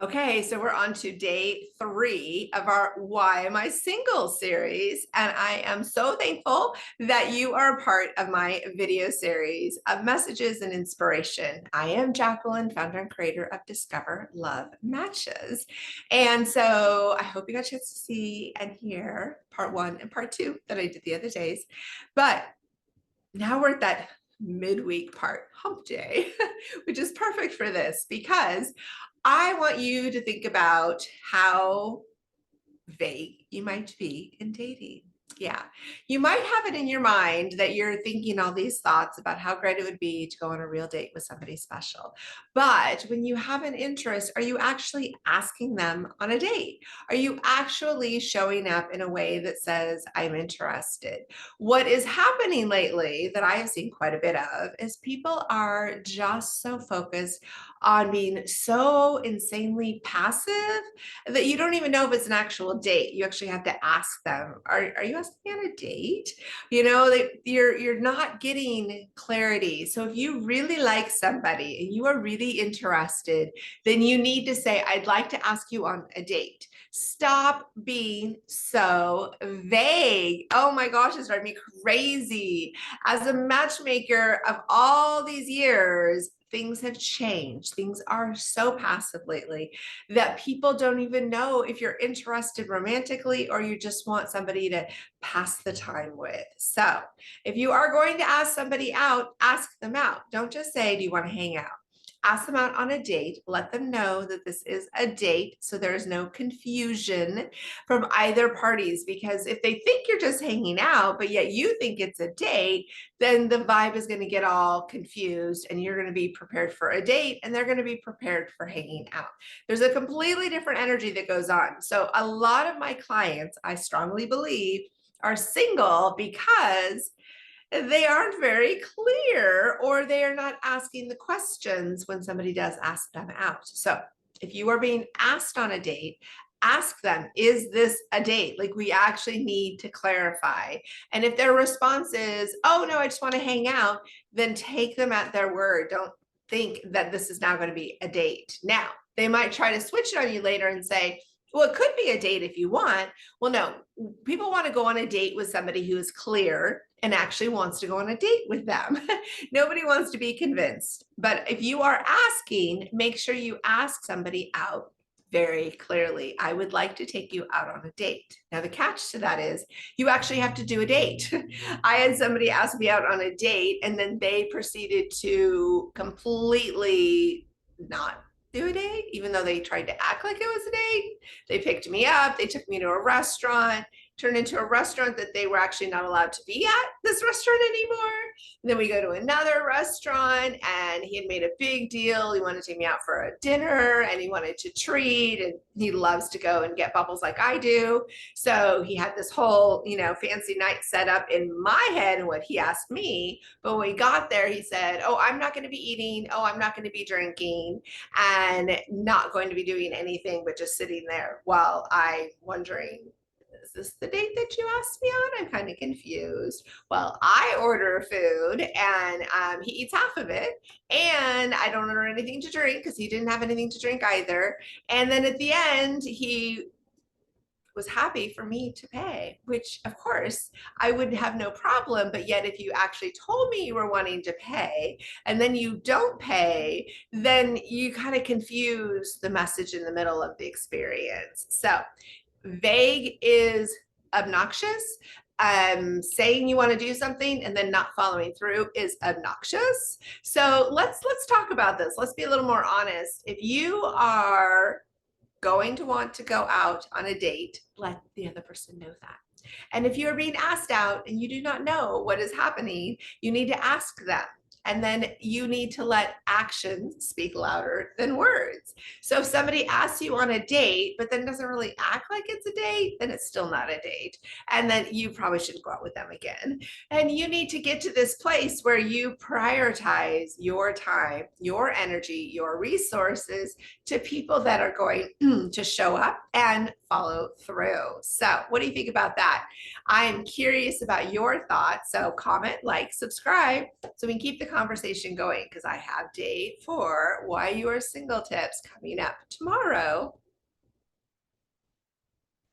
Okay, so we're on to day 3 of our Why Am I Single series. And I am so thankful that you are a part of my video series of messages and inspiration. I am Jacqueline, founder and creator of Discover Love Matches. And so I hope you got a chance to see and hear part 1 and part 2 that I did the other days. But now we're at that midweek part, hump day, which is perfect for this because I want you to think about how vague you might be in dating. Yeah, you might have it in your mind that you're thinking all these thoughts about how great it would be to go on a real date with somebody special. But when you have an interest, are you actually asking them on a date? Are you actually showing up in a way that says, I'm interested? What is happening lately that I have seen quite a bit of is people are just so focused on being so insanely passive that you don't even know if it's an actual date. You actually have to ask them, are you asking me on a date? You know, you're not getting clarity. So if you really like somebody and you are really interested, then you need to say, I'd like to ask you on a date. Stop being so vague. Oh my gosh, it's driving me crazy. As a matchmaker of all these years, things have changed. Things are so passive lately that people don't even know if you're interested romantically or you just want somebody to pass the time with. So if you are going to ask somebody out, ask them out. Don't just say, do you want to hang out? Ask them out on a date. Let them know that this is a date so there's no confusion from either parties, because if they think you're just hanging out but yet you think it's a date, then the vibe is going to get all confused and you're going to be prepared for a date and they're going to be prepared for hanging out. There's a completely different energy that goes on. So a lot of my clients, I strongly believe, are single because they aren't very clear or they are not asking the questions when somebody does ask them out. So if you are being asked on a date, ask them, is this a date? Like, we actually need to clarify. And if their response is, oh no, I just want to hang out, then take them at their word. Don't think that this is now going to be a date. Now, they might try to switch it on you later and say, well, it could be a date if you want. Well, no, people want to go on a date with somebody who is clear and actually wants to go on a date with them. Nobody wants to be convinced. But if you are asking, make sure you ask somebody out very clearly. I would like to take you out on a date. Now, the catch to that is you actually have to do a date. I had somebody ask me out on a date and then they proceeded to completely not do a date, even though they tried to act like it was a date. They picked me up, they took me to a restaurant, turned into a restaurant that they were actually not allowed to be at this restaurant anymore. And then we go to another restaurant and he had made a big deal. He wanted to take me out for a dinner and he wanted to treat, and he loves to go and get bubbles like I do. So he had this whole, fancy night set up in my head and what he asked me. But when we got there, he said, oh, I'm not going to be eating. Oh, I'm not going to be drinking and not going to be doing anything but just sitting there while I'm wondering, is this the date that you asked me on? I'm kind of confused. Well, I order food and he eats half of it, and I don't order anything to drink because he didn't have anything to drink either. And then at the end, he was happy for me to pay, which of course I would have no problem. But yet if you actually told me you were wanting to pay and then you don't pay, then you kind of confuse the message in the middle of the experience. So vague is obnoxious. Saying you want to do something and then not following through is obnoxious. So let's talk about this. Let's be a little more honest. If you are going to want to go out on a date, let the other person know that. And if you're being asked out and you do not know what is happening, you need to ask them. And then you need to let actions speak louder than words. So if somebody asks you on a date, but then doesn't really act like it's a date, then it's still not a date. And then you probably shouldn't go out with them again. And you need to get to this place where you prioritize your time, your energy, your resources to people that are going to show up and follow through. So what do you think about that? I'm curious about your thoughts. So comment, like, subscribe so we can keep the conversation going because I have day 4, why you are single tips coming up tomorrow.